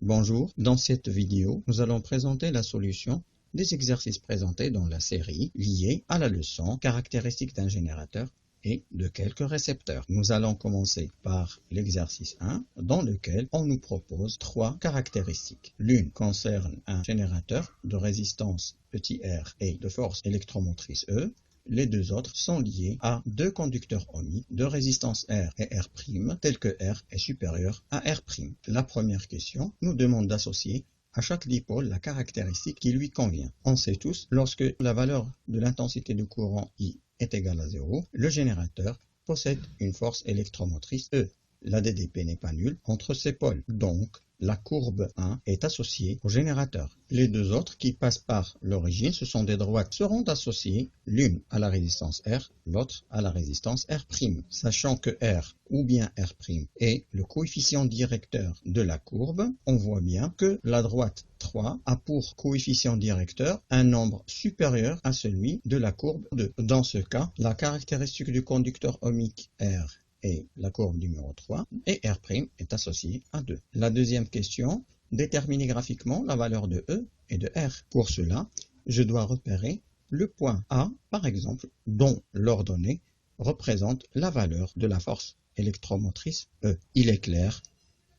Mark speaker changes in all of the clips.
Speaker 1: Bonjour, dans cette vidéo, nous allons présenter la solution des exercices présentés dans la série liée à la leçon caractéristiques d'un générateur et de quelques récepteurs. Nous allons commencer par l'exercice 1, dans lequel on nous propose trois caractéristiques. L'une concerne un générateur de résistance petit r et de force électromotrice E. Les deux autres sont liés à deux conducteurs ohmiques de résistance R et R', tels que R est supérieur à R'. La première question nous demande d'associer à chaque dipôle la caractéristique qui lui convient. On sait tous, lorsque la valeur de l'intensité du courant I est égale à 0, le générateur possède une force électromotrice E. La DDP n'est pas nulle entre ces pôles, donc la courbe 1 est associée au générateur. Les deux autres qui passent par l'origine, ce sont des droites, seront associées l'une à la résistance R, l'autre à la résistance R'. Sachant que R ou bien R' est le coefficient directeur de la courbe, on voit bien que la droite 3 a pour coefficient directeur un nombre supérieur à celui de la courbe 2. Dans ce cas, la caractéristique du conducteur ohmique R et la courbe numéro 3, et R' est associé à 2. La deuxième question, déterminer graphiquement la valeur de E et de R. Pour cela, je dois repérer le point A, par exemple, dont l'ordonnée représente la valeur de la force électromotrice E. Il est clair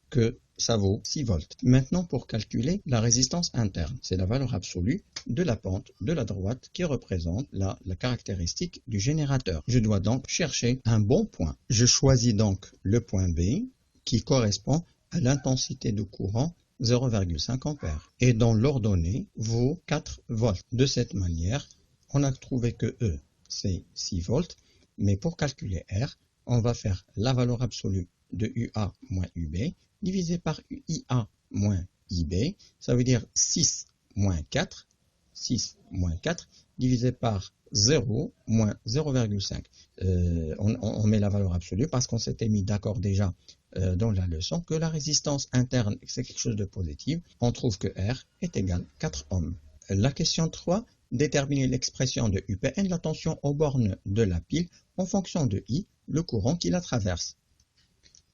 Speaker 1: que ça vaut 6 volts. Maintenant, pour calculer la résistance interne, c'est la valeur absolue de la pente de la droite qui représente la caractéristique du générateur. Je dois donc chercher un bon point. Je choisis donc le point B qui correspond à l'intensité de courant 0,5 ampères et dont l'ordonnée vaut 4 volts. De cette manière, on a trouvé que E, c'est 6 volts, mais pour calculer R, on va faire la valeur absolue de UA moins UB divisé par IA moins IB, ça veut dire 6 moins 4 divisé par 0 moins 0,5. On met la valeur absolue parce qu'on s'était mis d'accord déjà dans la leçon que la résistance interne, c'est quelque chose de positif. On trouve que R est égal à 4 ohms. La question 3, déterminer l'expression de UPN, la tension aux bornes de la pile, en fonction de I, le courant qui la traverse.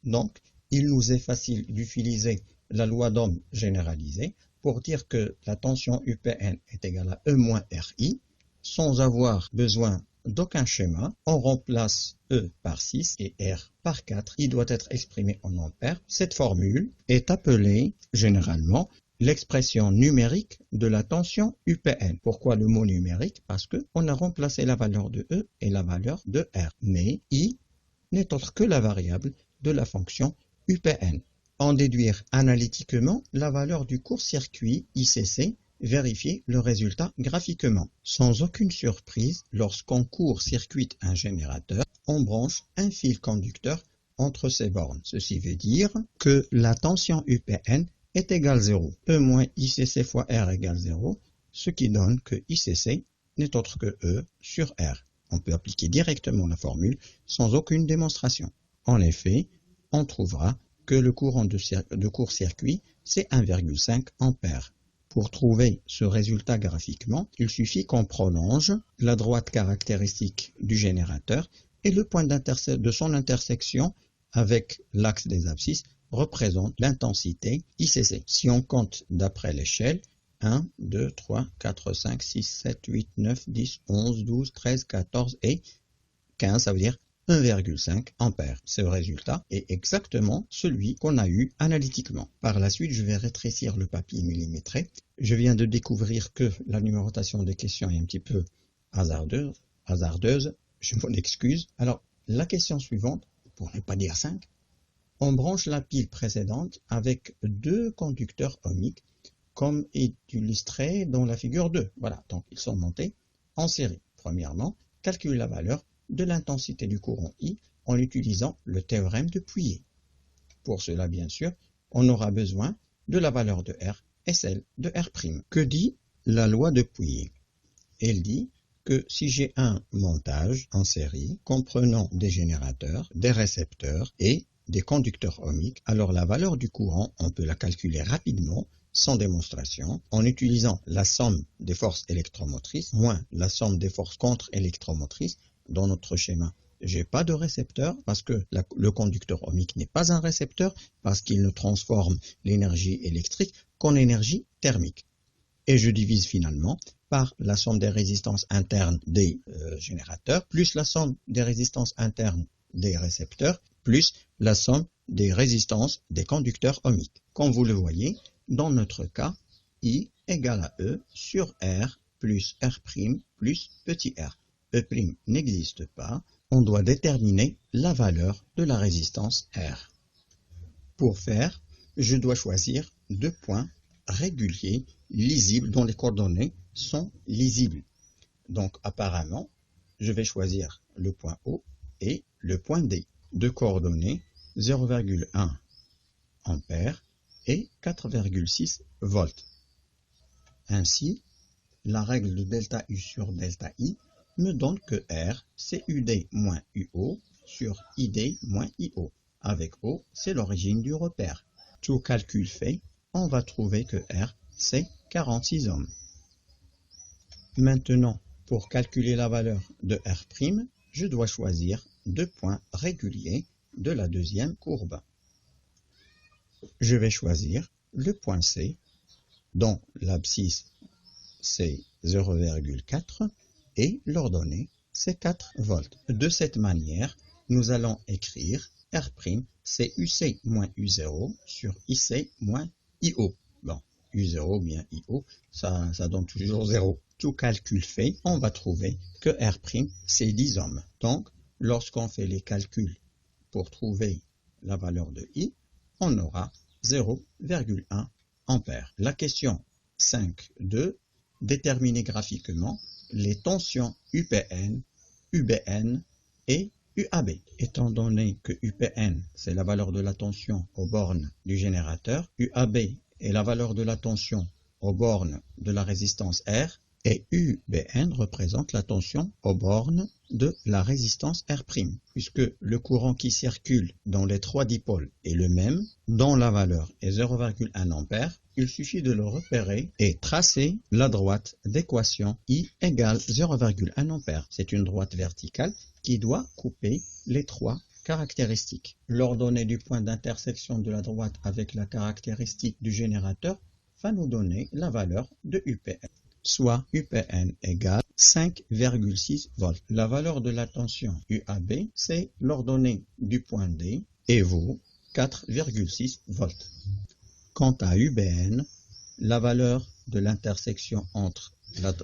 Speaker 1: Donc, il nous est facile d'utiliser la loi d'Ohm généralisée pour dire que la tension UPN est égale à E moins RI, sans avoir besoin d'aucun schéma. On remplace E par 6 et R par 4. Il doit être exprimé en ampères. Cette formule est appelée généralement l'expression numérique de la tension UPN. Pourquoi le mot numérique? Parce qu'on a remplacé la valeur de E et la valeur de R. Mais I n'est autre que la variable de la fonction UPN. En déduire analytiquement la valeur du court-circuit ICC, vérifier le résultat graphiquement. Sans aucune surprise, lorsqu'on court-circuite un générateur, on branche un fil conducteur entre ces bornes. Ceci veut dire que la tension UPN est égale 0. E moins ICC fois R égale 0, ce qui donne que ICC n'est autre que E sur R. On peut appliquer directement la formule sans aucune démonstration. En effet, on trouvera que le courant de court-circuit, c'est 1,5 ampères. Pour trouver ce résultat graphiquement, il suffit qu'on prolonge la droite caractéristique du générateur et le point de son intersection avec l'axe des abscisses représente l'intensité ICC. Si on compte d'après l'échelle, 1, 2, 3, 4, 5, 6, 7, 8, 9, 10, 11, 12, 13, 14 et 15, ça veut dire 1,5 ampères. Ce résultat est exactement celui qu'on a eu analytiquement. Par la suite, je vais rétrécir le papier millimétré. Je viens de découvrir que la numérotation des questions est un petit peu hasardeuse. Je m'en excuse. Alors, la question suivante, pour ne pas dire 5, on branche la pile précédente avec deux conducteurs ohmiques, comme est illustré dans la figure 2. Voilà, donc ils sont montés en série. Premièrement, calcule la valeur de l'intensité du courant I en utilisant le théorème de Pouillet. Pour cela, bien sûr, on aura besoin de la valeur de R et celle de R'. Que dit la loi de Pouillet? Elle dit que si j'ai un montage en série comprenant des générateurs, des récepteurs et des conducteurs ohmiques, alors la valeur du courant, on peut la calculer rapidement, sans démonstration, en utilisant la somme des forces électromotrices moins la somme des forces contre-électromotrices. Dans notre schéma, j'ai pas de récepteur parce que le conducteur ohmique n'est pas un récepteur parce qu'il ne transforme l'énergie électrique qu'en énergie thermique. Et je divise finalement par la somme des résistances internes des générateurs plus la somme des résistances internes des récepteurs plus la somme des résistances des conducteurs ohmiques. Comme vous le voyez, dans notre cas, I égale à E sur R plus R' plus petit r. E' n'existe pas, on doit déterminer la valeur de la résistance R. Pour faire, je dois choisir deux points réguliers, lisibles, dont les coordonnées sont lisibles. Donc apparemment, je vais choisir le point O et le point D. Deux coordonnées 0,1 ampères et 4,6 volts. Ainsi, la règle de delta U sur delta I me donne que R, c'est UD moins UO sur ID moins IO. Avec O, c'est l'origine du repère. Tout calcul fait, on va trouver que R, c'est 46 ohms. Maintenant, pour calculer la valeur de R', je dois choisir deux points réguliers de la deuxième courbe. Je vais choisir le point C, dont l'abscisse c'est 0,4 et l'ordonnée c'est 4 volts. De cette manière, nous allons écrire R', c'est UC moins U0 sur IC moins IO. Bon, U0 bien IO, ça donne toujours 0. Tout calcul fait, on va trouver que R' c'est 10 ohms. Donc, lorsqu'on fait les calculs pour trouver la valeur de I, on aura 0,1 ampère. La question 5.2, déterminer graphiquement les tensions UPN, UBN et UAB. Étant donné que UPN, c'est la valeur de la tension aux bornes du générateur, UAB est la valeur de la tension aux bornes de la résistance R, et UBN représente la tension aux bornes de la résistance R'. Puisque le courant qui circule dans les trois dipôles est le même, dont la valeur est 0,1 ampère, il suffit de le repérer et tracer la droite d'équation I égale 0,1 ampère. C'est une droite verticale qui doit couper les trois caractéristiques. L'ordonnée du point d'intersection de la droite avec la caractéristique du générateur va nous donner la valeur de UPN, soit UPN égale 5,6 volts. La valeur de la tension UAB, c'est l'ordonnée du point D et vaut 4,6 volts. Quant à UBN, la valeur de l'intersection entre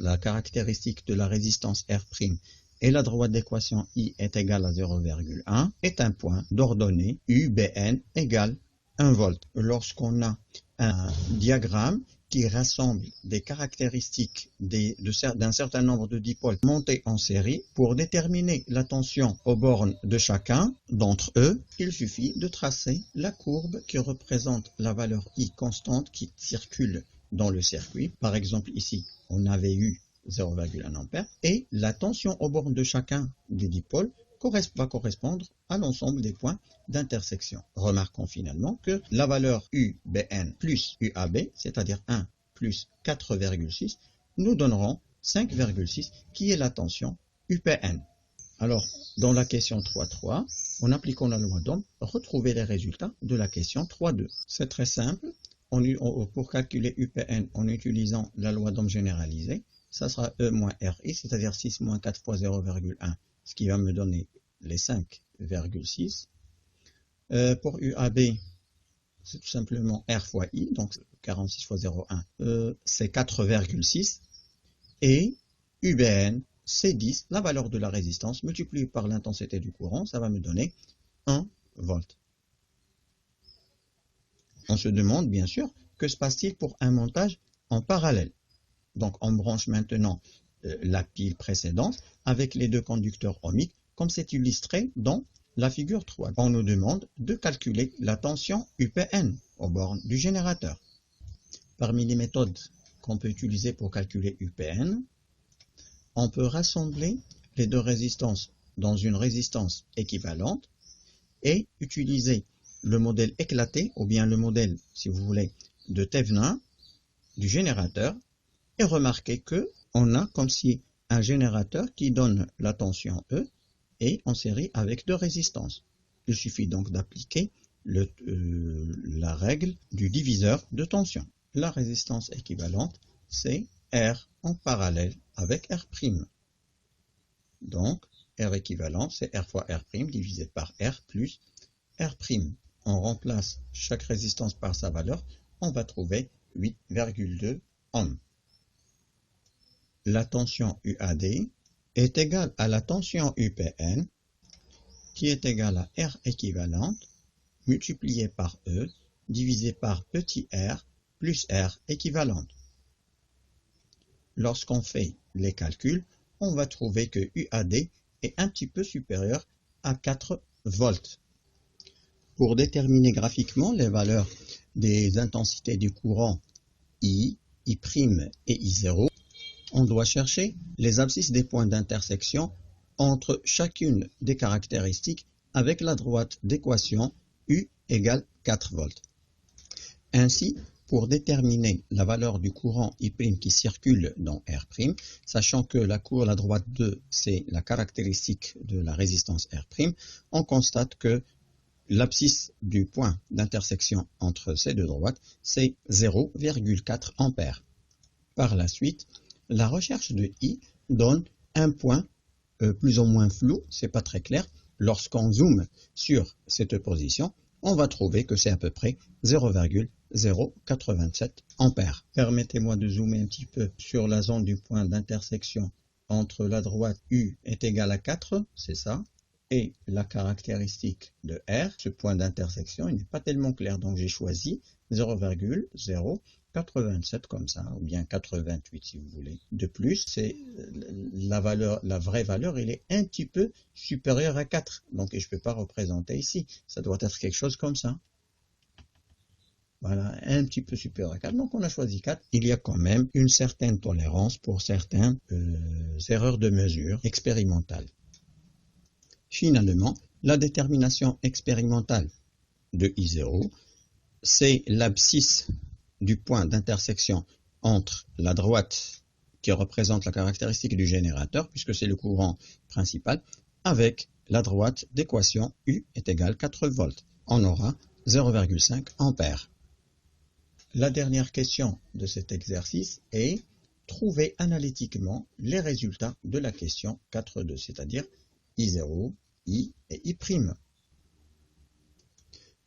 Speaker 1: la caractéristique de la résistance R' et la droite d'équation I est égale à 0,1 est un point d'ordonnée UBN égale 1 volt. Lorsqu'on a un diagramme qui rassemble des caractéristiques d'un certain nombre de dipôles montés en série, pour déterminer la tension aux bornes de chacun d'entre eux, il suffit de tracer la courbe qui représente la valeur I constante qui circule dans le circuit. Par exemple, ici, on avait eu 0,1 ampère, et la tension aux bornes de chacun des dipôles va correspondre à l'ensemble des points d'intersection. Remarquons finalement que la valeur UBN plus UAB, c'est-à-dire 1 plus 4,6, nous donneront 5,6 qui est la tension UPN. Alors, dans la question 3.3, en appliquant la loi d'Ohm, retrouvez les résultats de la question 3.2. C'est très simple. Pour calculer UPN en utilisant la loi d'Ohm généralisée, ça sera E moins RI, c'est-à-dire 6 moins 4 fois 0,1, ce qui va me donner les 5,6. Pour UAB, c'est tout simplement R fois I, donc 46 fois 0,1, c'est 4,6. Et UBN, c'est 10, la valeur de la résistance, multipliée par l'intensité du courant, ça va me donner 1 volt. On se demande bien sûr, que se passe-t-il pour un montage en parallèle? Donc on branche maintenant la pile précédente avec les deux conducteurs ohmiques, comme c'est illustré dans la figure 3. On nous demande de calculer la tension UPN aux bornes du générateur. Parmi les méthodes qu'on peut utiliser pour calculer UPN, on peut rassembler les deux résistances dans une résistance équivalente et utiliser le modèle éclaté, ou bien le modèle, si vous voulez, de Thevenin du générateur, et remarquez qu'on a comme si un générateur qui donne la tension E et en série avec deux résistances. Il suffit donc d'appliquer la règle du diviseur de tension. La résistance équivalente, c'est R en parallèle avec R'. Donc, R équivalent, c'est R fois R' divisé par R plus R'. On remplace chaque résistance par sa valeur, on va trouver 8,2 ohms. La tension UAD est égale à la tension UPN, qui est égale à R équivalente, multiplié par E, divisé par petit r, plus R équivalente. Lorsqu'on fait les calculs, on va trouver que UAD est un petit peu supérieur à 4 volts. Pour déterminer graphiquement les valeurs des intensités du courant I, I' et I0, on doit chercher les abscisses des points d'intersection entre chacune des caractéristiques avec la droite d'équation U égale 4 volts. Ainsi, pour déterminer la valeur du courant I' qui circule dans R', sachant que la droite 2, c'est la caractéristique de la résistance R', on constate que l'abscisse du point d'intersection entre ces deux droites, c'est 0,4 ampères. Par la suite, la recherche de I donne un point plus ou moins flou, c'est pas très clair. Lorsqu'on zoome sur cette position, on va trouver que c'est à peu près 0,087 ampères. Permettez-moi de zoomer un petit peu sur la zone du point d'intersection entre la droite U est égale à 4, c'est ça, et la caractéristique de R, ce point d'intersection, il n'est pas tellement clair, donc j'ai choisi 0,087 comme ça, ou bien 88 si vous voulez. De plus, c'est la vraie valeur, elle est un petit peu supérieure à 4, donc je ne peux pas représenter ici, ça doit être quelque chose comme ça. Voilà, un petit peu supérieur à 4, donc on a choisi 4. Il y a quand même une certaine tolérance pour certaines erreurs de mesure expérimentales. Finalement, la détermination expérimentale de I0, c'est l'abscisse du point d'intersection entre la droite qui représente la caractéristique du générateur, puisque c'est le courant principal, avec la droite d'équation U est égale 4 volts. On aura 0,5 ampères. La dernière question de cet exercice est trouver analytiquement les résultats de la question 4.2, c'est-à-dire I0, I et I'.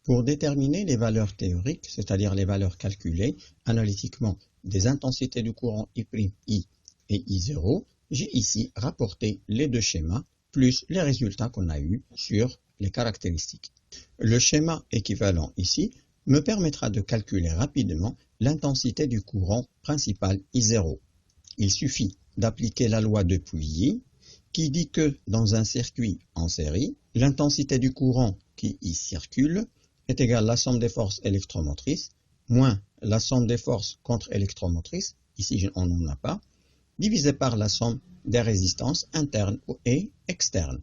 Speaker 1: Pour déterminer les valeurs théoriques, c'est-à-dire les valeurs calculées analytiquement des intensités du courant I', I et I0, j'ai ici rapporté les deux schémas plus les résultats qu'on a eus sur les caractéristiques. Le schéma équivalent ici me permettra de calculer rapidement l'intensité du courant principal I0. Il suffit d'appliquer la loi de Pouilly qui dit que dans un circuit en série, l'intensité du courant qui y circule est égale à la somme des forces électromotrices moins la somme des forces contre-électromotrices, ici on n'en a pas, divisé par la somme des résistances internes et externes.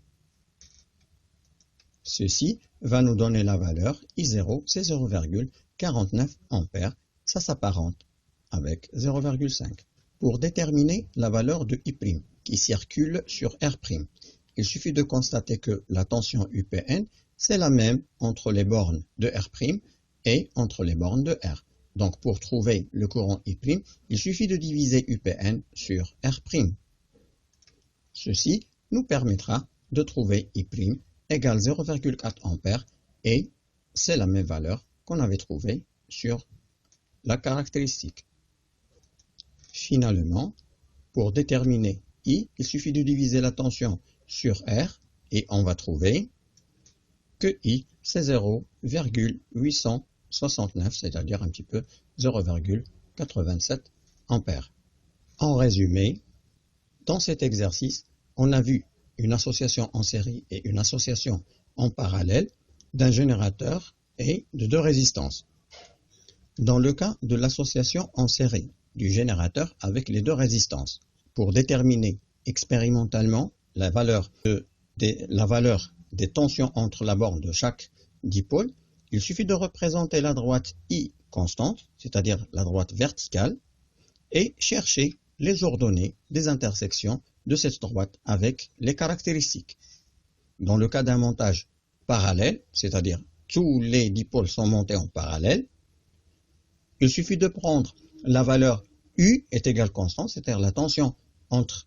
Speaker 1: Ceci va nous donner la valeur I0, c'est 0,49 ampères, ça s'apparente avec 0,5. Pour déterminer la valeur de I' qui circule sur R', il suffit de constater que la tension UPN, c'est la même entre les bornes de R' et entre les bornes de R. Donc pour trouver le courant I', il suffit de diviser UPN sur R'. Ceci nous permettra de trouver I' égale 0,4 ampères et c'est la même valeur qu'on avait trouvée sur la caractéristique. Finalement, pour déterminer I, il suffit de diviser la tension sur R et on va trouver que I, c'est 0,869, c'est-à-dire un petit peu 0,87 ampères. En résumé, dans cet exercice, on a vu une association en série et une association en parallèle d'un générateur et de deux résistances. Dans le cas de l'association en série du générateur avec les deux résistances, pour déterminer expérimentalement la valeur des tensions entre la borne de chaque dipôle, il suffit de représenter la droite I constante, c'est-à-dire la droite verticale, et chercher les ordonnées des intersections de cette droite avec les caractéristiques. Dans le cas d'un montage parallèle, c'est-à-dire tous les dipôles sont montés en parallèle, il suffit de prendre la valeur U est égale constante, c'est-à-dire la tension entre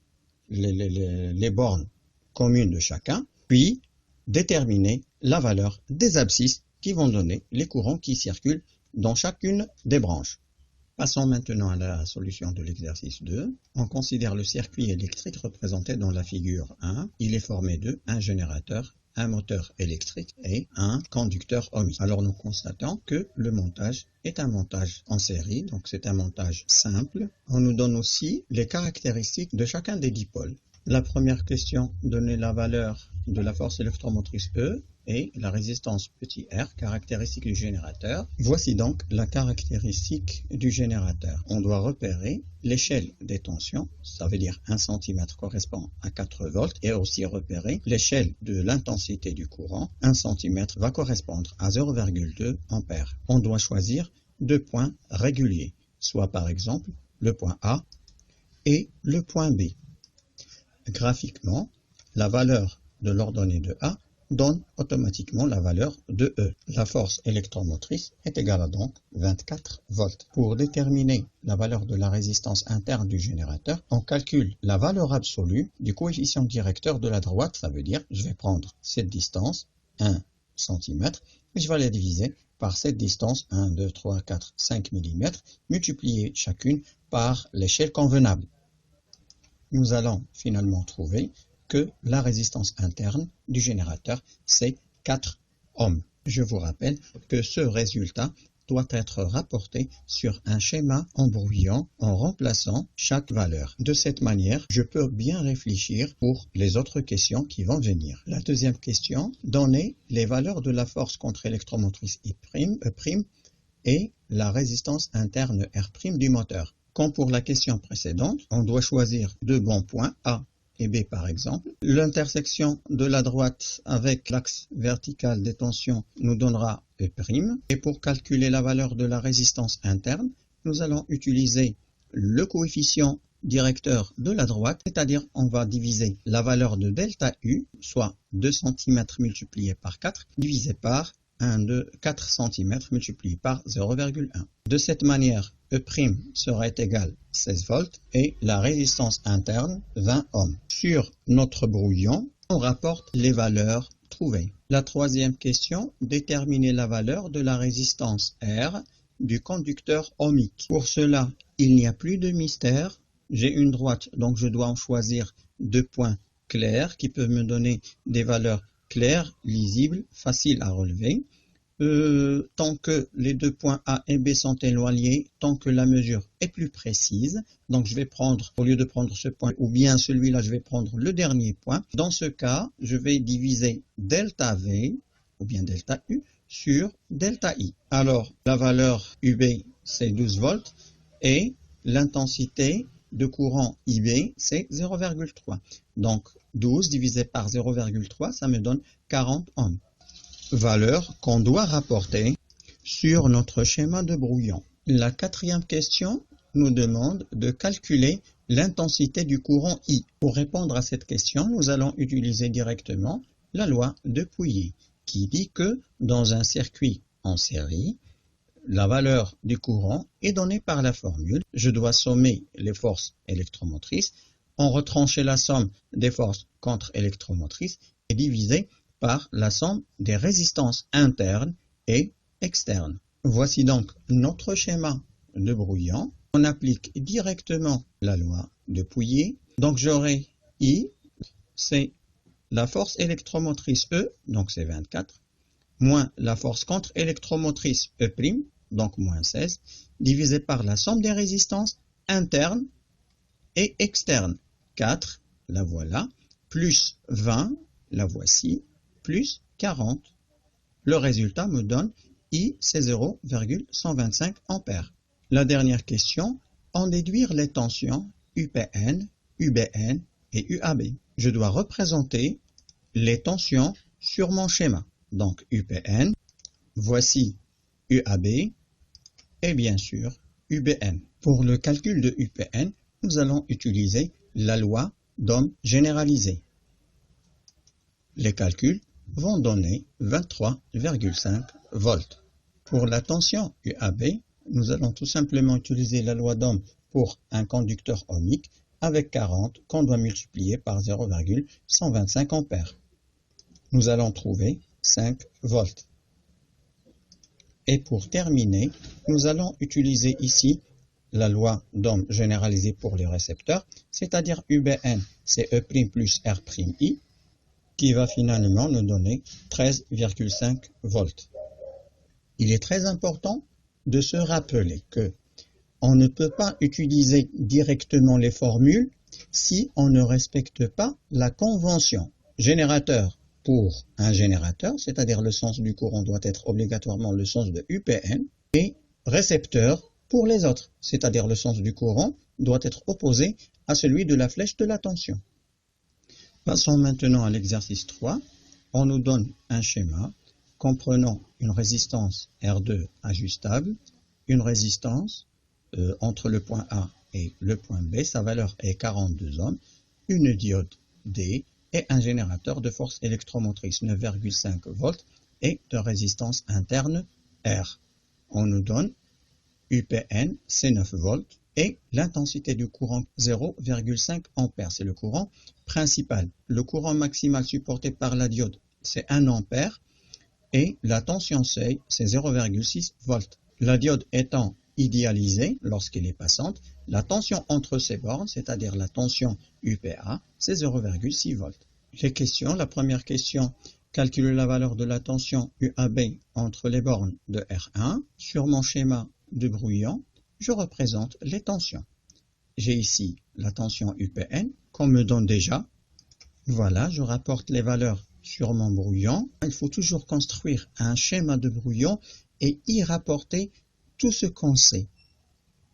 Speaker 1: les bornes communes de chacun, puis déterminer la valeur des abscisses qui vont donner les courants qui circulent dans chacune des branches. Passons maintenant à la solution de l'exercice 2. On considère le circuit électrique représenté dans la figure 1. Il est formé de un générateur, un moteur électrique et un conducteur ohmique. Alors nous constatons que le montage est un montage en série, donc c'est un montage simple. On nous donne aussi les caractéristiques de chacun des dipôles. La première question donnait la valeur de la force électromotrice E et la résistance petit r, caractéristique du générateur. Voici donc la caractéristique du générateur. On doit repérer l'échelle des tensions, ça veut dire 1 cm correspond à 4 volts, et aussi repérer l'échelle de l'intensité du courant. 1 cm va correspondre à 0,2 ampères. On doit choisir deux points réguliers, soit par exemple le point A et le point B. Graphiquement, la valeur de l'ordonnée de A donne automatiquement la valeur de E. La force électromotrice est égale à donc 24 volts. Pour déterminer la valeur de la résistance interne du générateur, on calcule la valeur absolue du coefficient directeur de la droite, ça veut dire je vais prendre cette distance, 1 cm, et je vais la diviser par cette distance, 1, 2, 3, 4, 5 mm, multiplier chacune par l'échelle convenable. Nous allons finalement trouver que la résistance interne du générateur, c'est 4 ohms. Je vous rappelle que ce résultat doit être rapporté sur un schéma en brouillant en remplaçant chaque valeur. De cette manière, je peux bien réfléchir pour les autres questions qui vont venir. La deuxième question donnait les valeurs de la force contre-électromotrice E' et la résistance interne R' du moteur. Comme pour la question précédente, on doit choisir deux bons points, A et B par exemple. L'intersection de la droite avec l'axe vertical des tensions nous donnera E'. Et pour calculer la valeur de la résistance interne, nous allons utiliser le coefficient directeur de la droite, c'est-à-dire on va diviser la valeur de delta U, soit 2 cm multiplié par 4, divisé par 4 cm multiplié par 0,1. De cette manière, E' serait égal à 16 volts et la résistance interne 20 ohms. Sur notre brouillon, on rapporte les valeurs trouvées. La troisième question, déterminer la valeur de la résistance R du conducteur ohmique. Pour cela, il n'y a plus de mystère. J'ai une droite, donc je dois en choisir deux points clairs qui peuvent me donner des valeurs claires, lisibles, faciles à relever. Tant que les deux points A et B sont éloignés, tant que la mesure est plus précise, donc je vais prendre, au lieu de prendre ce point ou bien celui-là, je vais prendre le dernier point. Dans ce cas, je vais diviser delta V ou bien delta U sur delta I. Alors, la valeur UB, c'est 12 volts et l'intensité de courant IB, c'est 0,3. Donc, 12 divisé par 0,3, ça me donne 40 ohms. Valeur qu'on doit rapporter sur notre schéma de brouillon. La quatrième question nous demande de calculer l'intensité du courant I. Pour répondre à cette question, nous allons utiliser directement la loi de Pouillet, qui dit que dans un circuit en série, la valeur du courant est donnée par la formule. Je dois sommer les forces électromotrices, en retrancher la somme des forces contre-électromotrices et diviser par la somme des résistances internes et externes. Voici donc notre schéma de brouillon. On applique directement la loi de Pouillet. Donc j'aurai I, c'est la force électromotrice E, donc c'est 24, moins la force contre-électromotrice E', donc moins 16, divisé par la somme des résistances internes et externes. 4, la voilà, plus 20, la voici, plus 40. Le résultat me donne I, c'est 0,125 ampères. La dernière question, en déduire les tensions UPN, UBN et UAB. Je dois représenter les tensions sur mon schéma. Donc UPN, voici UAB et bien sûr UBN. Pour le calcul de UPN, nous allons utiliser la loi d'Ohm généralisée. Les calculs vont donner 23,5 volts. Pour la tension UAB, nous allons tout simplement utiliser la loi d'Ohm pour un conducteur ohmique avec 40 qu'on doit multiplier par 0,125 ampères. Nous allons trouver 5 volts. Et pour terminer, nous allons utiliser ici la loi d'Ohm généralisée pour les récepteurs, c'est-à-dire UBN, c'est E' plus R'I, qui va finalement nous donner 13,5 volts. Il est très important de se rappeler que on ne peut pas utiliser directement les formules si on ne respecte pas la convention. Générateur pour un générateur, c'est-à-dire le sens du courant doit être obligatoirement le sens de UPN, et récepteur pour les autres, c'est-à-dire le sens du courant doit être opposé à celui de la flèche de la tension. Passons maintenant à l'exercice 3. On nous donne un schéma comprenant une résistance R2 ajustable, une résistance entre le point A et le point B, sa valeur est 42 ohms, une diode D et un générateur de force électromotrice 9,5 volts et de résistance interne R. On nous donne UPN, c'est 9 volts, et l'intensité du courant 0,5 ampères, c'est le courant principal. Le courant maximal supporté par la diode, c'est 1 ampère, et la tension seuil, c'est 0,6 volts. La diode étant idéalisée lorsqu'elle est passante, la tension entre ces bornes, c'est-à-dire la tension UPA, c'est 0,6 volts. Les questions, la première question, calculer la valeur de la tension UAB entre les bornes de R1. Sur mon schéma de brouillon, je représente les tensions. J'ai ici la tension UPN qu'on me donne déjà. Voilà, je rapporte les valeurs sur mon brouillon. Il faut toujours construire un schéma de brouillon et y rapporter tout ce qu'on sait,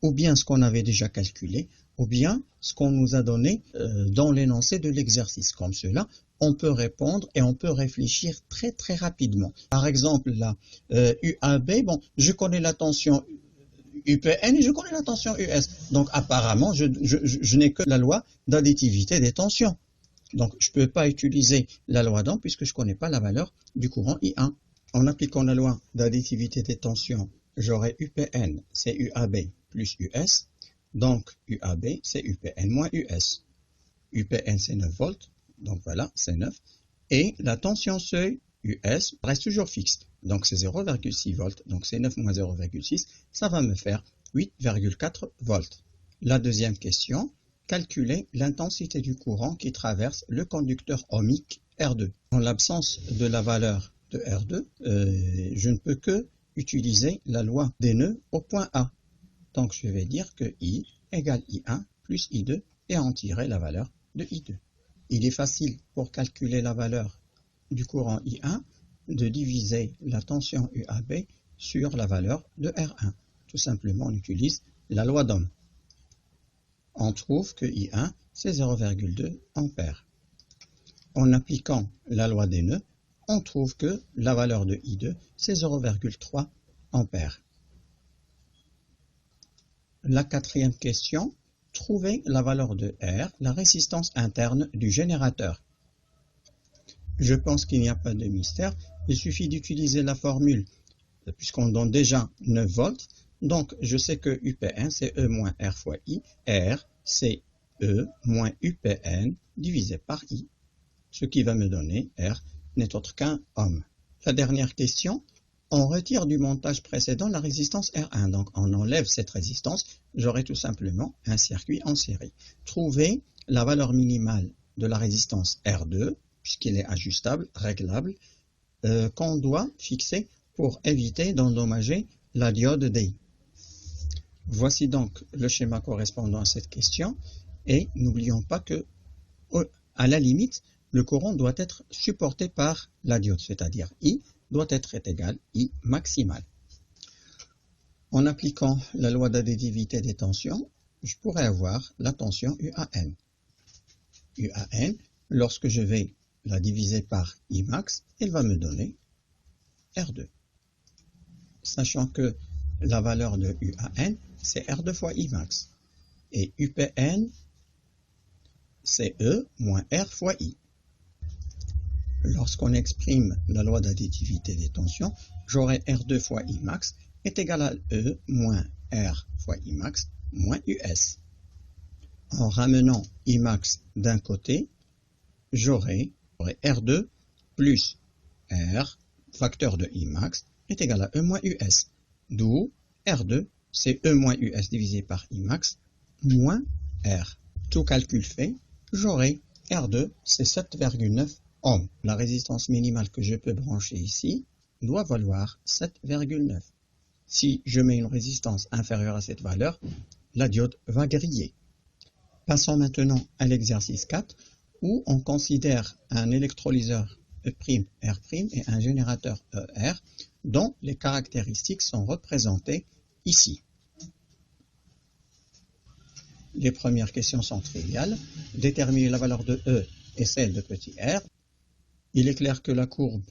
Speaker 1: ou bien ce qu'on avait déjà calculé, ou bien ce qu'on nous a donné dans l'énoncé de l'exercice. Comme cela, on peut répondre et on peut réfléchir très très rapidement. Par exemple, la UAB, bon, je connais la tension UPN et je connais la tension US. Donc apparemment, je n'ai que la loi d'additivité des tensions. Donc je ne peux pas utiliser la loi d'Ohm puisque je ne connais pas la valeur du courant I1. En appliquant la loi d'additivité des tensions, j'aurai UPN, c'est UAB plus US. Donc UAB, c'est UPN moins US. UPN, c'est 9 volts. Donc voilà, c'est 9. Et la tension seuil US reste toujours fixe. Donc c'est 0,6 volts. Donc c'est 9 moins 0,6. Ça va me faire 8,4 volts. La deuxième question, calculer l'intensité du courant qui traverse le conducteur ohmique R2. En l'absence de la valeur de R2, je ne peux que utiliser la loi des nœuds au point A. Donc je vais dire que I égale I1 plus I2 et en tirer la valeur de I2. Il est facile pour calculer la valeur du courant I1 de diviser la tension UAB sur la valeur de R1. Tout simplement, on utilise la loi d'Ohm. On trouve que I1, c'est 0,2 ampères. En appliquant la loi des nœuds, on trouve que la valeur de I2, c'est 0,3 ampères. La quatrième question, trouver la valeur de R, la résistance interne du générateur. Je pense qu'il n'y a pas de mystère, il suffit d'utiliser la formule, puisqu'on donne déjà 9 volts, donc je sais que UPN c'est E moins R fois I, R c'est E moins UPN divisé par I, ce qui va me donner R n'est autre qu'un ohm. La dernière question, on retire du montage précédent la résistance R1, donc on enlève cette résistance, j'aurai tout simplement un circuit en série. Trouver la valeur minimale de la résistance R2, puisqu'il est ajustable, réglable, qu'on doit fixer pour éviter d'endommager la diode D. Voici donc le schéma correspondant à cette question, et n'oublions pas que, à la limite, le courant doit être supporté par la diode, c'est-à-dire I doit être égal I maximal. En appliquant la loi d'additivité des tensions, je pourrais avoir la tension UAN. UAN, lorsque je vais la diviser par I max, elle va me donner R2. Sachant que la valeur de UAN, c'est R2 fois I max. Et UPN, c'est E moins R fois I. Lorsqu'on exprime la loi d'additivité des tensions, j'aurai R2 fois Imax est égal à E moins R fois Imax moins US. En ramenant Imax d'un côté, j'aurai R2 plus R, facteur de Imax, est égal à E moins US. D'où R2, c'est E moins US divisé par Imax, moins R. Tout calcul fait, j'aurai R2, c'est 7,9 ohms. La résistance minimale que je peux brancher ici doit valoir 7,9. Si je mets une résistance inférieure à cette valeur, la diode va griller. Passons maintenant à l'exercice 4, où on considère un électrolyseur E', R' et un générateur ER, dont les caractéristiques sont représentées ici. Les premières questions sont triviales. Déterminer la valeur de E et celle de petit r. Il est clair que la courbe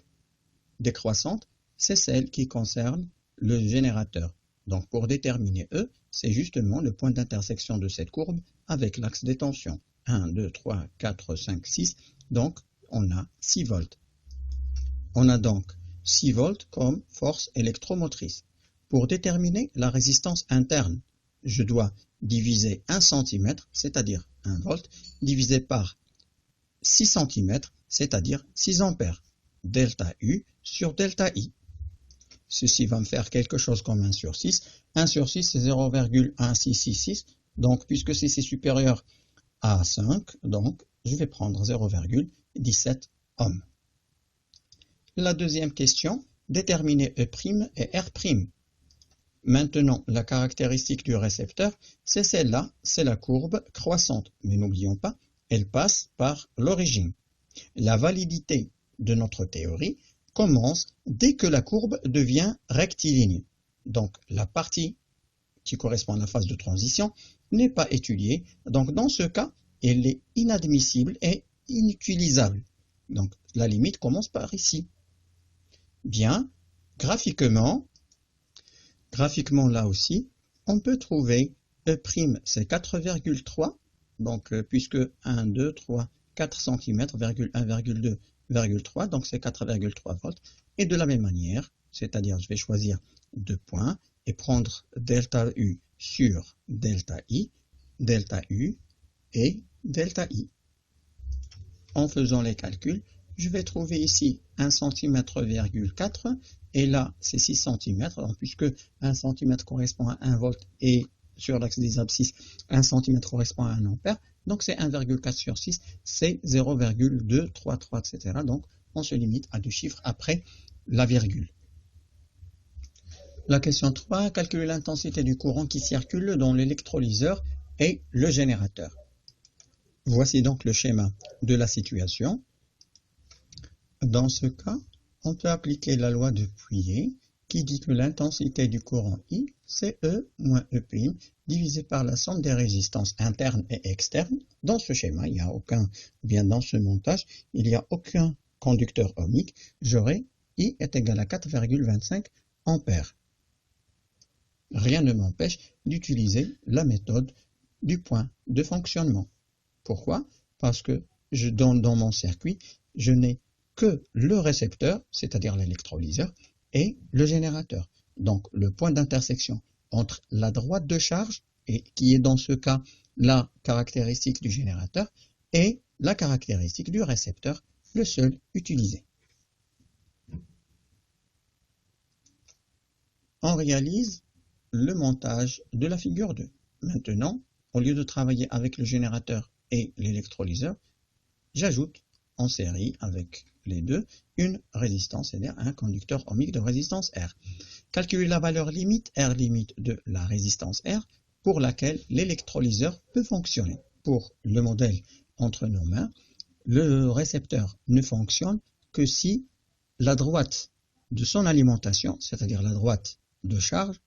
Speaker 1: décroissante, c'est celle qui concerne le générateur. Donc pour déterminer E, c'est justement le point d'intersection de cette courbe avec l'axe des tensions. 1, 2, 3, 4, 5, 6. Donc on a 6 volts. On a donc 6 volts comme force électromotrice. Pour déterminer la résistance interne, je dois diviser 1 cm, c'est-à-dire 1 volt, divisé par 6 cm, c'est-à-dire 6 ampères. Delta U sur delta I. Ceci va me faire quelque chose comme 1 sur 6. 1 sur 6, c'est 0,1666. Donc, puisque c'est supérieur à 5, donc je vais prendre 0,17 ohms. La deuxième question, déterminer E' et R'. Maintenant, la caractéristique du récepteur, c'est celle-là, c'est la courbe croissante. Mais n'oublions pas, elle passe par l'origine. La validité de notre théorie commence dès que la courbe devient rectiligne. Donc, la partie qui correspond à la phase de transition n'est pas étudiée. Donc, dans ce cas, elle est inadmissible et inutilisable. Donc, la limite commence par ici. Bien, graphiquement là aussi, on peut trouver E', c'est 4,3. Donc, puisque 1, 2, 3, 4 cm, 1,2, 3, donc c'est 4,3 volts. Et de la même manière, c'est-à-dire je vais choisir 2 points et prendre delta U sur delta I, delta U et delta I. En faisant les calculs, je vais trouver ici 1 cm,4 et là c'est 6 cm, donc, puisque 1 cm correspond à 1 volt et sur l'axe des abscisses, 1 cm correspond à 1 ampère, donc c'est 1,4 sur 6, c'est 0,233, etc. Donc on se limite à 2 chiffres après la virgule. La question 3, calculer l'intensité du courant qui circule dans l'électrolyseur et le générateur. Voici donc le schéma de la situation. Dans ce cas, on peut appliquer la loi de Pouillet qui dit que l'intensité du courant I, c'est E moins E' divisé par la somme des résistances internes et externes. Dans ce schéma, il n'y a aucun, bien dans ce montage, il n'y a aucun conducteur ohmique. J'aurai I est égal à 4,25 ampères. Rien ne m'empêche d'utiliser la méthode du point de fonctionnement. Pourquoi? Parce que dans mon circuit, je n'ai que le récepteur, c'est-à-dire l'électrolyseur, et le générateur. Donc le point d'intersection entre la droite de charge, et qui est dans ce cas la caractéristique du générateur, et la caractéristique du récepteur, le seul utilisé. On réalise le montage de la figure 2. Maintenant, au lieu de travailler avec le générateur et l'électrolyseur, j'ajoute en série avec les deux une résistance, c'est-à-dire un conducteur ohmique de résistance R. Calculer la valeur limite, R limite de la résistance R, pour laquelle l'électrolyseur peut fonctionner. Pour le modèle entre nos mains, le récepteur ne fonctionne que si la droite de son alimentation, c'est-à-dire la droite de charge,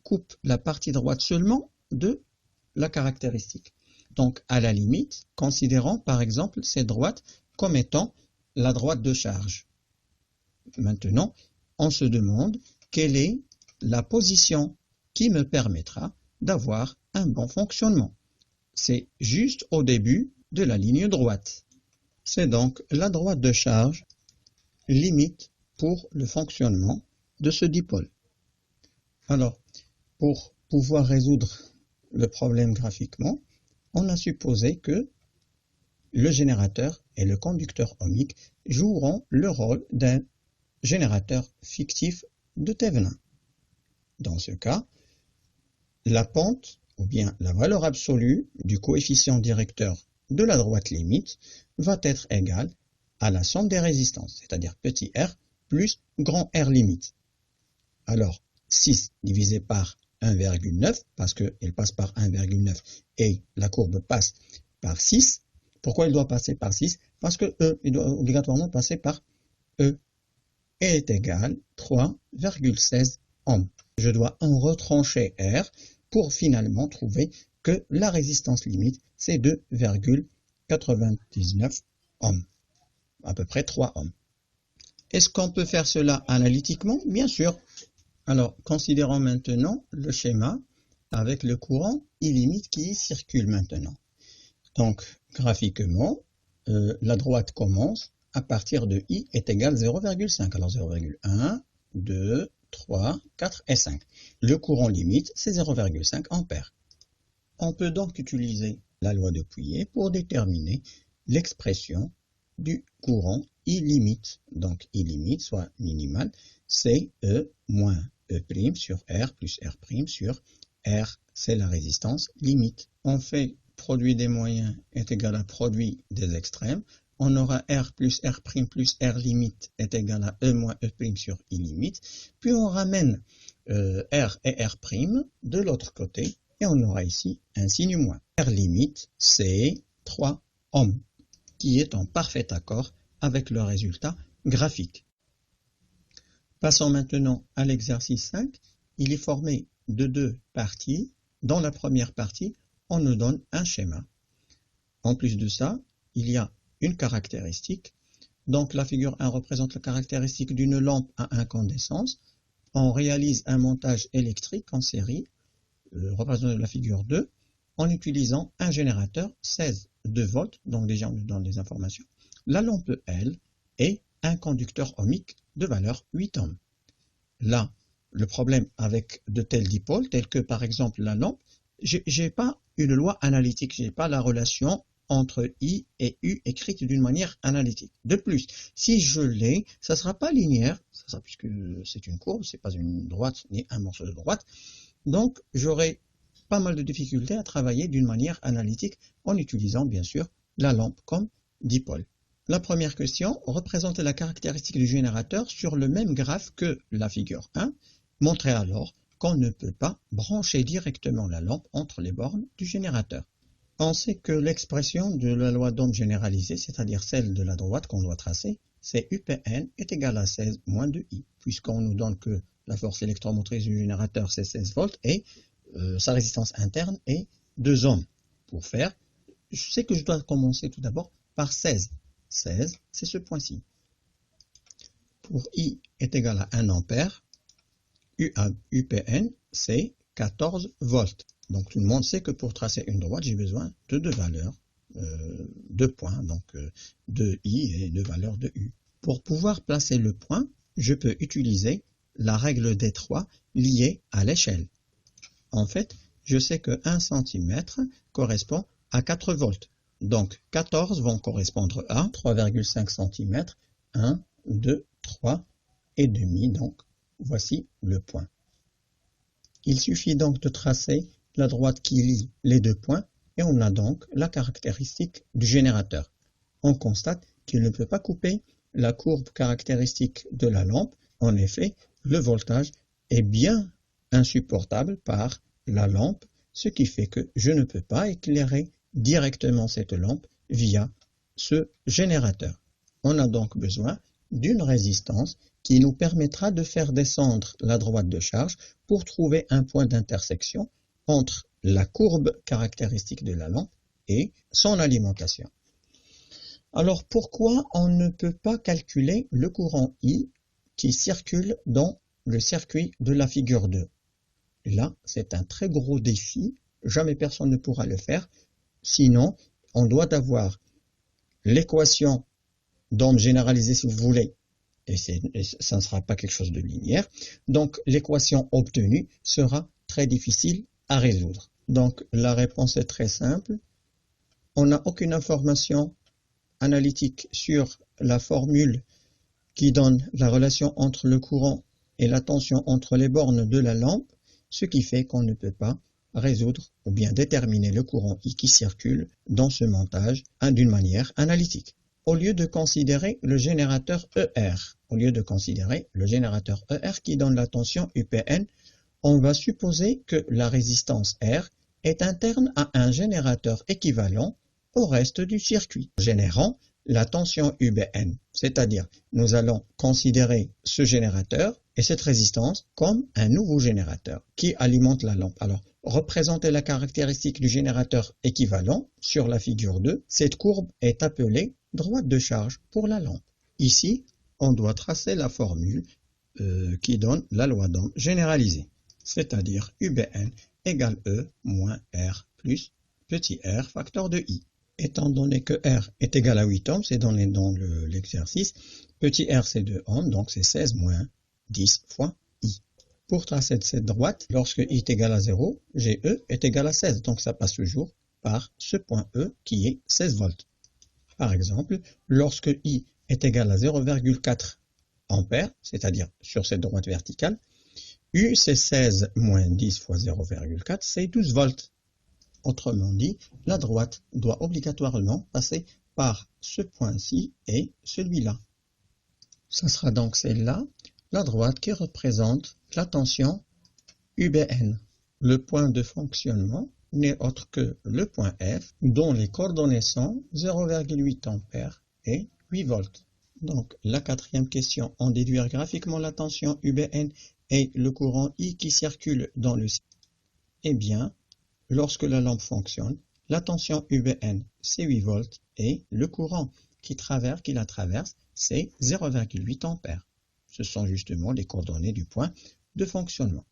Speaker 1: coupe la partie droite seulement de la caractéristique. Donc, à la limite, considérons par exemple cette droite comme étant la droite de charge. Maintenant, on se demande quelle est la position qui me permettra d'avoir un bon fonctionnement. C'est juste au début de la ligne droite. C'est donc la droite de charge limite pour le fonctionnement de ce dipôle. Alors, pour pouvoir résoudre le problème graphiquement, on a supposé que le générateur et le conducteur ohmique joueront le rôle d'un générateur fictif de Thévenin. Dans ce cas, la pente, ou bien la valeur absolue du coefficient directeur de la droite limite va être égale à la somme des résistances, c'est-à-dire petit r plus grand R limite. Alors, 6 divisé par 1,9, parce qu'elle passe par 1,9 et la courbe passe par 6. Pourquoi il doit passer par 6? Parce que E, il doit obligatoirement passer par E, est égal à 3,16 ohms. Je dois en retrancher R pour finalement trouver que la résistance limite, c'est 2,99 ohms, à peu près 3 ohms. Est-ce qu'on peut faire cela analytiquement? Bien sûr. Alors, considérons maintenant le schéma avec le courant illimité qui circule maintenant. Donc, graphiquement, la droite commence à partir de I est égal à 0,5. Alors, 0,1, 2, 3, 4 et 5. Le courant limite, c'est 0,5 ampères. On peut donc utiliser la loi de Pouillet pour déterminer l'expression du courant I limite. Donc, I limite, soit minimal, c'est E moins E' sur R plus R' sur R, c'est la résistance limite. On fait produit des moyens est égal à produit des extrêmes. On aura R plus R' plus R limite est égal à E moins E' sur I limite. Puis on ramène R et R' de l'autre côté et on aura ici un signe moins. R limite, c'est 3 ohms, qui est en parfait accord avec le résultat graphique. Passons maintenant à l'exercice 5. Il est formé de deux parties. Dans la première partie, on nous donne un schéma. En plus de ça, il y a une caractéristique. Donc la figure 1 représente la caractéristique d'une lampe à incandescence. On réalise un montage électrique en série, représenté de la figure 2, en utilisant un générateur 16,2 volts, donc déjà on nous donne des informations. La lampe L est un conducteur ohmique de valeur 8 ohms. Là, le problème avec de tels dipôles, tels que par exemple la lampe, je n'ai pas une loi analytique, je n'ai pas la relation entre I et U écrite d'une manière analytique. De plus, si je l'ai, ça ne sera pas linéaire, ça sera, puisque c'est une courbe, ce n'est pas une droite ni un morceau de droite. Donc, j'aurai pas mal de difficultés à travailler d'une manière analytique en utilisant bien sûr la lampe comme dipôle. La première question représente la caractéristique du générateur sur le même graphe que la figure 1, montrez alors qu'on ne peut pas brancher directement la lampe entre les bornes du générateur. On sait que l'expression de la loi d'Ohm généralisée, c'est-à-dire celle de la droite qu'on doit tracer, c'est UPN est égal à 16 moins 2I, puisqu'on nous donne que la force électromotrice du générateur c'est 16 volts et sa résistance interne est 2 ohms. Pour faire, je sais que je dois commencer tout d'abord par 16. 16, c'est ce point-ci. Pour I est égal à 1 ampère, UPN, c'est 14 volts. Donc tout le monde sait que pour tracer une droite, j'ai besoin de deux valeurs, deux points, donc de I et deux valeurs de U. Pour pouvoir placer le point, je peux utiliser la règle des 3 liée à l'échelle. En fait, je sais que 1 cm correspond à 4 volts. Donc 14 vont correspondre à 3,5 cm, 1, 2, 3 et demi. Donc voici le point. Il suffit donc de tracer la droite qui lie les deux points et on a donc la caractéristique du générateur. On constate qu'il ne peut pas couper la courbe caractéristique de la lampe. En effet, le voltage est bien insupportable par la lampe, ce qui fait que je ne peux pas éclairer directement cette lampe via ce générateur. On a donc besoin d'une résistance qui nous permettra de faire descendre la droite de charge pour trouver un point d'intersection entre la courbe caractéristique de la lampe et son alimentation. Alors pourquoi on ne peut pas calculer le courant I qui circule dans le circuit de la figure 2? Là, c'est un très gros défi, jamais personne ne pourra le faire. Sinon, on doit avoir l'équation d'Ohm généralisée, si vous voulez, et ça ne sera pas quelque chose de linéaire. Donc l'équation obtenue sera très difficile à résoudre. Donc la réponse est très simple. On n'a aucune information analytique sur la formule qui donne la relation entre le courant et la tension entre les bornes de la lampe, ce qui fait qu'on ne peut pas résoudre ou bien déterminer le courant I qui circule dans ce montage d'une manière analytique. Au lieu de considérer le générateur ER, qui donne la tension UPN, on va supposer que la résistance R est interne à un générateur équivalent au reste du circuit, générant la tension UBN. C'est-à-dire, nous allons considérer ce générateur et cette résistance comme un nouveau générateur qui alimente la lampe. Alors, représenter la caractéristique du générateur équivalent sur la figure 2, cette courbe est appelée droite de charge pour la lampe. Ici, on doit tracer la formule qui donne la loi d'Ohm généralisée, c'est-à-dire UBN égale E moins R plus petit r facteur de I. Étant donné que R est égal à 8 ohms, c'est donné dans l'exercice, petit r c'est 2 ohms, donc c'est 16 moins 10 fois I. Pour tracer cette droite, lorsque I est égal à 0, GE est égal à 16, donc ça passe toujours par ce point E qui est 16 volts. Par exemple, lorsque I est égal à 0,4 ampères, c'est-à-dire sur cette droite verticale, U c'est 16 moins 10 fois 0,4, c'est 12 volts. Autrement dit, la droite doit obligatoirement passer par ce point-ci et celui-là. Ce sera donc celle-là, la droite qui représente la tension UBN. Le point de fonctionnement n'est autre que le point F, dont les coordonnées sont 0,8 ampères et 8 volts. Donc, la quatrième question, en déduire graphiquement la tension UBN et le courant I qui circule dans le circuit. Eh bien, lorsque la lampe fonctionne, la tension UBN c'est 8 volts et le courant qui la traverse c'est 0,8 ampères. Ce sont justement les coordonnées du point de fonctionnement.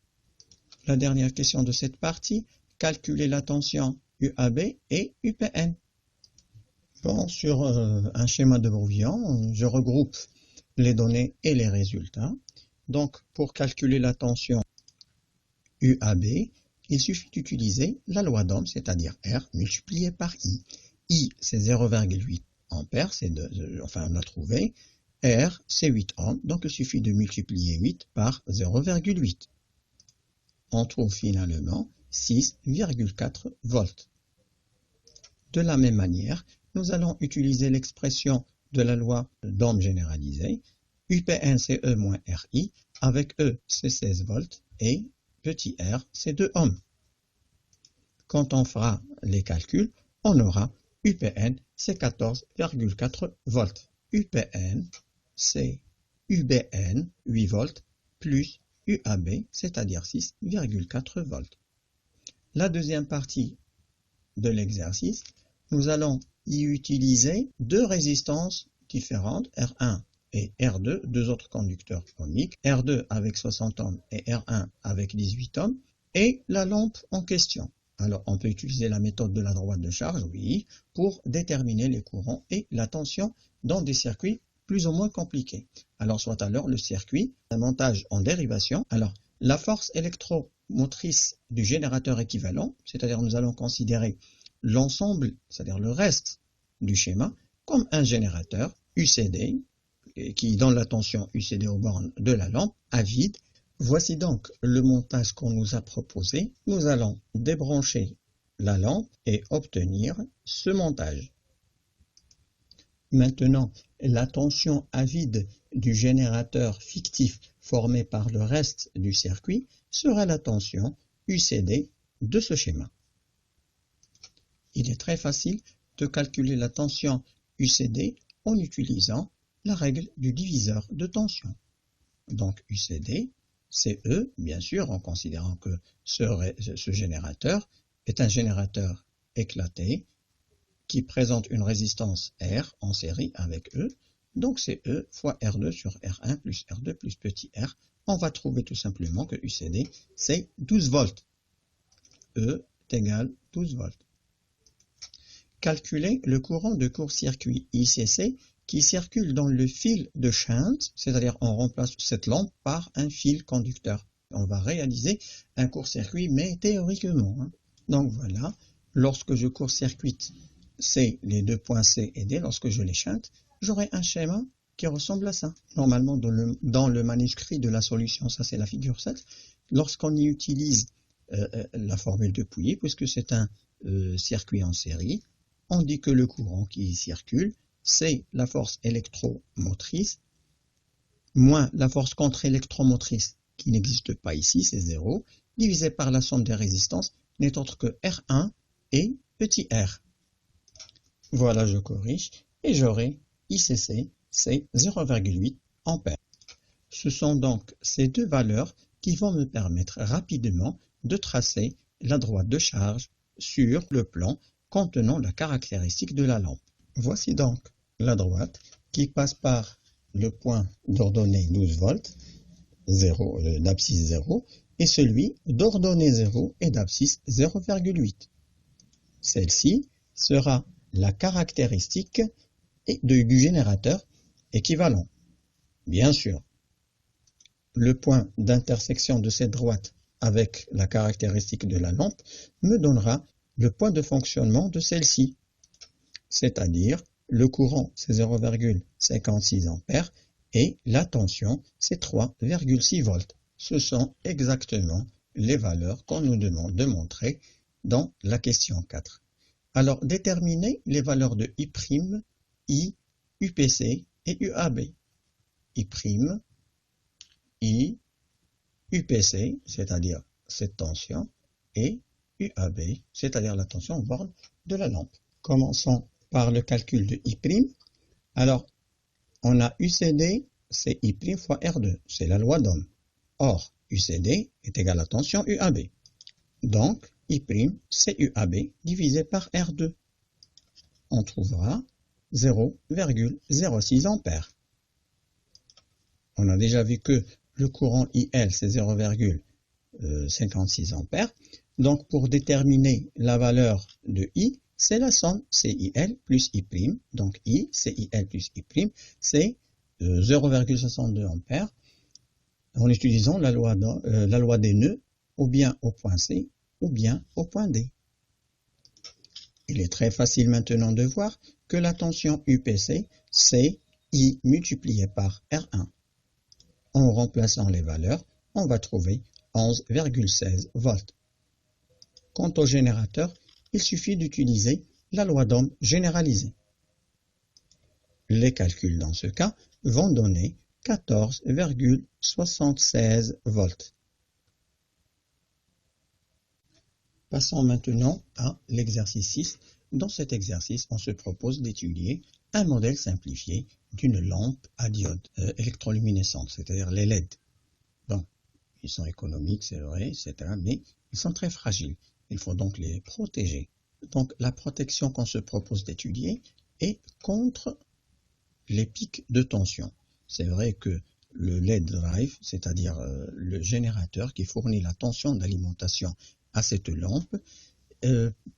Speaker 1: La dernière question de cette partie, calculer la tension UAB et UPN. Bon, sur un schéma de brouillon, je regroupe les données et les résultats. Donc, pour calculer la tension UAB, il suffit d'utiliser la loi d'Ohm, c'est-à-dire R multiplié par I. I, c'est 0,8 ampères, on l'a trouvé. R, c'est 8 ohms, donc il suffit de multiplier 8 par 0,8. On trouve finalement 6,4 volts. De la même manière, nous allons utiliser l'expression de la loi d'Ohm généralisée. UPN, c'est E moins RI, avec E, c'est 16 volts, et petit r, c'est 2 ohms. Quand on fera les calculs, on aura UPN, c'est 14,4 volts. UPN, c'est UBN, 8 volts, plus UAB, c'est-à-dire 6,4 volts. La deuxième partie de l'exercice, nous allons y utiliser deux résistances différentes, R1 et R2, deux autres conducteurs ohmiques, R2 avec 60 ohms et R1 avec 18 ohms, et la lampe en question. Alors, on peut utiliser la méthode de la droite de charge, oui, pour déterminer les courants et la tension dans des circuits plus ou moins compliqués. Alors, soit alors le circuit, un montage en dérivation. Alors, la force électromotrice du générateur équivalent, c'est-à-dire nous allons considérer l'ensemble, c'est-à-dire le reste du schéma, comme un générateur UCD, qui donne la tension UCD aux bornes de la lampe à vide. Voici donc le montage qu'on nous a proposé. Nous allons débrancher la lampe et obtenir ce montage. Maintenant, la tension à vide du générateur fictif formé par le reste du circuit sera la tension UCD de ce schéma. Il est très facile de calculer la tension UCD en utilisant la règle du diviseur de tension. Donc UCD, c'est E, bien sûr, en considérant que ce générateur est un générateur éclaté qui présente une résistance R en série avec E. Donc c'est E fois R2 sur R1 plus R2 plus petit r. On va trouver tout simplement que UCD, c'est 12 volts. E est égal 12 volts. Calculer le courant de court-circuit ICC qui circule dans le fil de Shunt, c'est-à-dire on remplace cette lampe par un fil conducteur. On va réaliser un court-circuit, mais théoriquement. Donc voilà, lorsque je court-circuite C, les deux points C et D, lorsque je les shunt, j'aurai un schéma qui ressemble à ça. Normalement, dans le manuscrit de la solution, ça c'est la figure 7, lorsqu'on y utilise la formule de Pouilly, puisque c'est un circuit en série, on dit que le courant qui y circule, c'est la force électromotrice, moins la force contre-électromotrice, qui n'existe pas ici, c'est 0, divisé par la somme des résistances, n'est autre que R1 et petit r. Voilà, je corrige, et j'aurai ICC, c'est 0,8 ampères. Ce sont donc ces deux valeurs qui vont me permettre rapidement de tracer la droite de charge sur le plan contenant la caractéristique de la lampe. Voici donc la droite qui passe par le point d'ordonnée 12 volts, d'abscisse 0, et celui d'ordonnée 0 et d'abscisse 0,8. Celle-ci sera la caractéristique du générateur équivalent. Bien sûr, le point d'intersection de cette droite avec la caractéristique de la lampe me donnera le point de fonctionnement de celle-ci, c'est-à-dire le courant c'est 0,56 ampères et la tension c'est 3,6 volts. Ce sont exactement les valeurs qu'on nous demande de montrer dans la question 4. Alors, déterminer les valeurs de I', I, UPC et UAB. I', I, UPC, c'est-à-dire cette tension, et UAB, c'est-à-dire la tension aux bornes de la lampe. Commençons par le calcul de I'. Alors, on a UCD, c'est I' fois R2, c'est la loi d'Ohm. Or, UCD est égal à tension UAB. Donc, I', c'est UAB divisé par R2. On trouvera 0,06 ampères. On a déjà vu que le courant IL, c'est 0,56 ampères. Donc, pour déterminer la valeur de I, c'est la somme CIL plus I'. Donc, I, CIL plus I', c'est 0,62 ampères en utilisant la loi des nœuds, ou bien au point C, ou bien au point D. Il est très facile maintenant de voir que la tension UPC, c'est I multiplié par R1. En remplaçant les valeurs, on va trouver 11,16 volts. Quant au générateur, il suffit d'utiliser la loi d'Ohm généralisée. Les calculs dans ce cas vont donner 14,76 volts. Passons maintenant à l'exercice 6. Dans cet exercice, on se propose d'étudier un modèle simplifié d'une lampe à diode électroluminescente, c'est-à-dire les LED. Bon, ils sont économiques, c'est vrai, etc., mais ils sont très fragiles. Il faut donc les protéger. Donc, la protection qu'on se propose d'étudier est contre les pics de tension. C'est vrai que le LED drive, c'est-à-dire le générateur qui fournit la tension d'alimentation à cette lampe,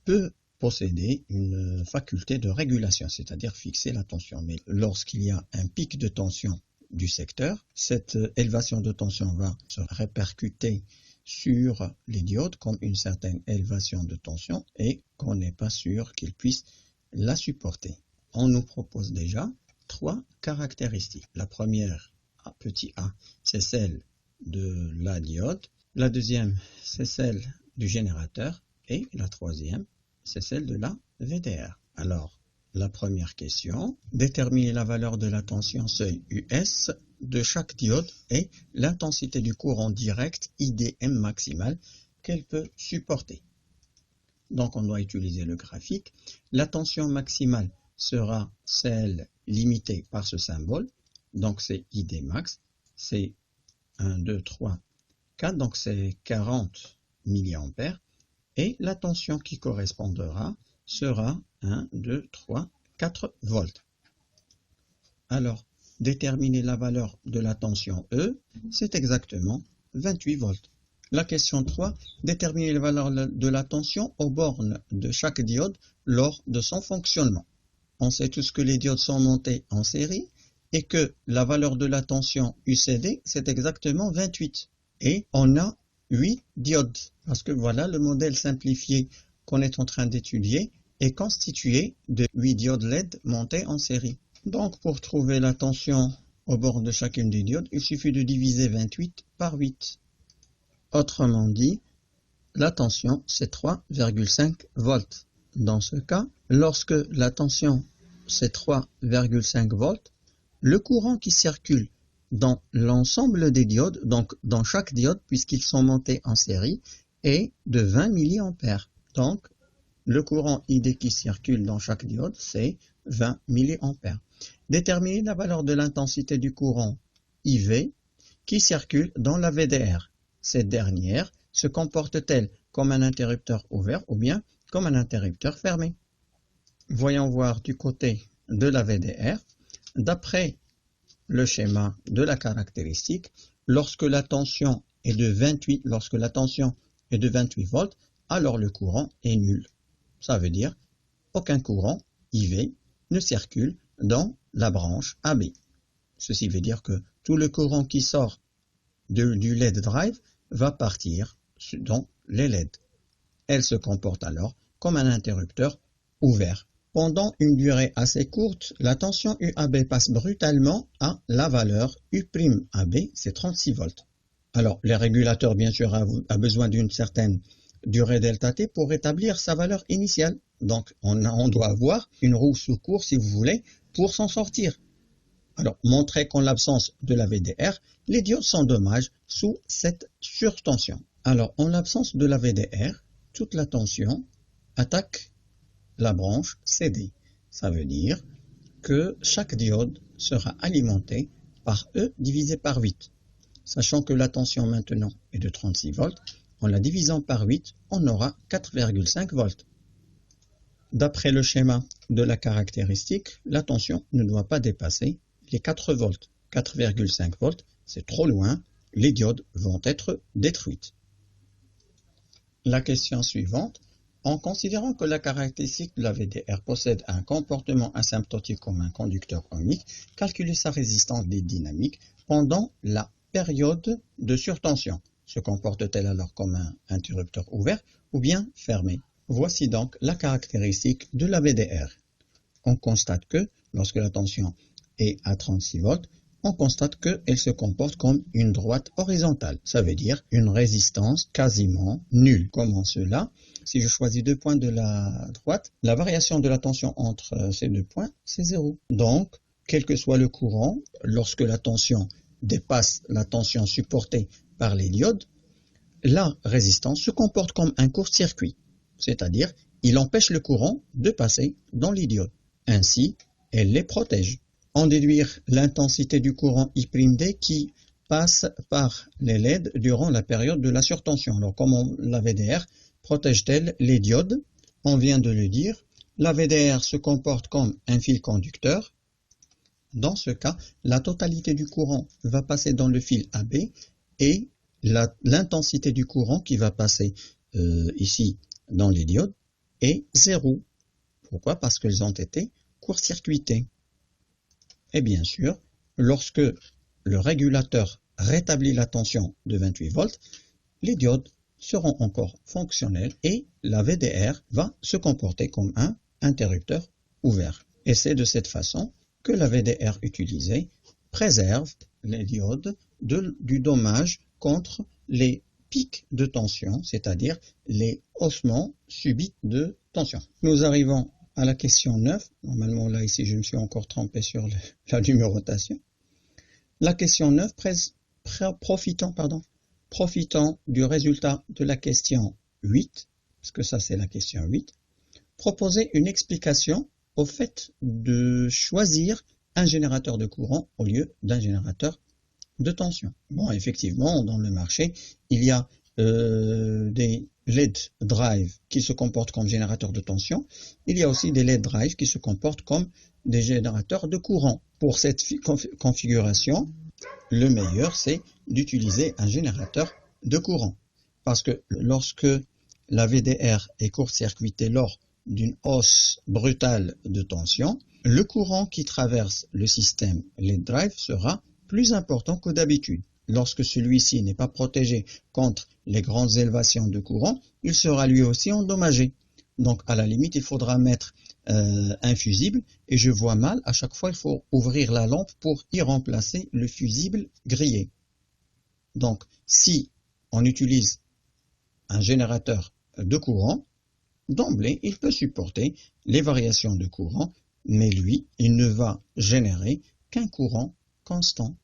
Speaker 1: peut posséder une faculté de régulation, c'est-à-dire fixer la tension. Mais lorsqu'il y a un pic de tension du secteur, cette élévation de tension va se répercuter sur les diodes comme une certaine élévation de tension et qu'on n'est pas sûr qu'ils puissent la supporter. On nous propose déjà 3 caractéristiques. La première, petit a, c'est celle de la diode. La deuxième, c'est celle du générateur. Et la troisième, c'est celle de la VDR. Alors, la première question, déterminer la valeur de la tension seuil US de chaque diode et l'intensité du courant direct IDM maximal qu'elle peut supporter. Donc, on doit utiliser le graphique. La tension maximale sera celle limitée par ce symbole. Donc, c'est ID max. C'est 1, 2, 3, 4. Donc, c'est 40 mA. Et la tension qui correspondra sera 1, 2, 3, 4 volts. Alors, déterminer la valeur de la tension E, c'est exactement 28 volts. La question 3, déterminer la valeur de la tension aux bornes de chaque diode lors de son fonctionnement. on sait tous que les diodes sont montées en série et que la valeur de la tension UCD, c'est exactement 28. Et on a 8 diodes. Parce que voilà, le modèle simplifié qu'on est en train d'étudier est constitué de 8 diodes LED montées en série. Donc, pour trouver la tension au bord de chacune des diodes, il suffit de diviser 28 par 8. Autrement dit, la tension, c'est 3,5 volts. Dans ce cas, lorsque la tension, c'est 3,5 volts, le courant qui circule dans l'ensemble des diodes, donc dans chaque diode, puisqu'ils sont montés en série, est de 20 mA. Donc, le courant ID qui circule dans chaque diode, c'est 20 mA. Déterminer la valeur de l'intensité du courant IV qui circule dans la VDR. Cette dernière se comporte-t-elle comme un interrupteur ouvert ou bien comme un interrupteur fermé? Voyons voir du côté de la VDR. D'après le schéma de la caractéristique, lorsque la tension est de 28 volts, alors le courant est nul. Ça veut dire aucun courant IV ne circule dans la branche AB. Ceci veut dire que tout le courant qui sort du LED drive va partir dans les LED. Elle se comporte alors comme un interrupteur ouvert. Pendant une durée assez courte, la tension UAB passe brutalement à la valeur U'AB, c'est 36 volts. Alors, le régulateur, bien sûr, a besoin d'une certaine durée delta T pour rétablir sa valeur initiale. Donc, on doit avoir une roue sous cours, si vous voulez, pour s'en sortir. Alors, montrez qu'en l'absence de la VDR, les diodes s'endommagent sous cette surtension. Alors, en l'absence de la VDR, toute la tension attaque la branche CD. Ça veut dire que chaque diode sera alimentée par E divisé par 8. Sachant que la tension maintenant est de 36 volts, en la divisant par 8, on aura 4,5 volts. D'après le schéma de la caractéristique, la tension ne doit pas dépasser les 4 volts. 4,5 volts, c'est trop loin, les diodes vont être détruites. La question suivante. En considérant que la caractéristique de la VDR possède un comportement asymptotique comme un conducteur ohmique, calculez sa résistance des dynamiques pendant la période de surtension. Se comporte-t-elle alors comme un interrupteur ouvert ou bien fermé? Voici donc la caractéristique de la VDR. On constate que lorsque la tension est à 36 volts, on constate qu'elle se comporte comme une droite horizontale. Ça veut dire une résistance quasiment nulle. Comment cela? Si je choisis 2 points de la droite, la variation de la tension entre ces 2 points, c'est 0. Donc, quel que soit le courant, lorsque la tension dépasse la tension supportée par les diodes, la résistance se comporte comme un court-circuit. C'est-à-dire, il empêche le courant de passer dans les diodes. Ainsi, elle les protège. En déduire l'intensité du courant I'D qui passe par les LED durant la période de la surtension. Alors, comment la VDR protège-t-elle les diodes? On vient de le dire, la VDR se comporte comme un fil conducteur. Dans ce cas, la totalité du courant va passer dans le fil AB et l'intensité du courant qui va passer ici dans les diodes est 0. Pourquoi? Parce qu'elles ont été court-circuitées. Et bien sûr, lorsque le régulateur rétablit la tension de 28 volts, les diodes seront encore fonctionnelles et la VDR va se comporter comme un interrupteur ouvert. Et c'est de cette façon que la VDR utilisée préserve les diodes du dommage contre les pics de tension, c'est-à-dire les haussements subits de tension. Nous arrivons à la question 9, normalement là ici je me suis encore trompé sur la numérotation. La question 9, profitant du résultat de la question 8, parce que ça c'est la question 8, proposez une explication au fait de choisir un générateur de courant au lieu d'un générateur de tension. Bon, effectivement, dans le marché, il y a des LED drive qui se comportent comme générateurs de tension. Il y a aussi des LED drive qui se comportent comme des générateurs de courant. Pour cette configuration, le meilleur, c'est d'utiliser un générateur de courant. Parce que lorsque la VDR est court-circuitée lors d'une hausse brutale de tension, Le courant qui traverse le système LED drive sera plus important que d'habitude. Lorsque celui-ci n'est pas protégé contre les grandes élévations de courant, il sera lui aussi endommagé. Donc à la limite, il faudra mettre un fusible et je vois mal, à chaque fois il faut ouvrir la lampe pour y remplacer le fusible grillé. Donc si on utilise un générateur de courant, d'emblée il peut supporter les variations de courant, mais lui, il ne va générer qu'un courant constant.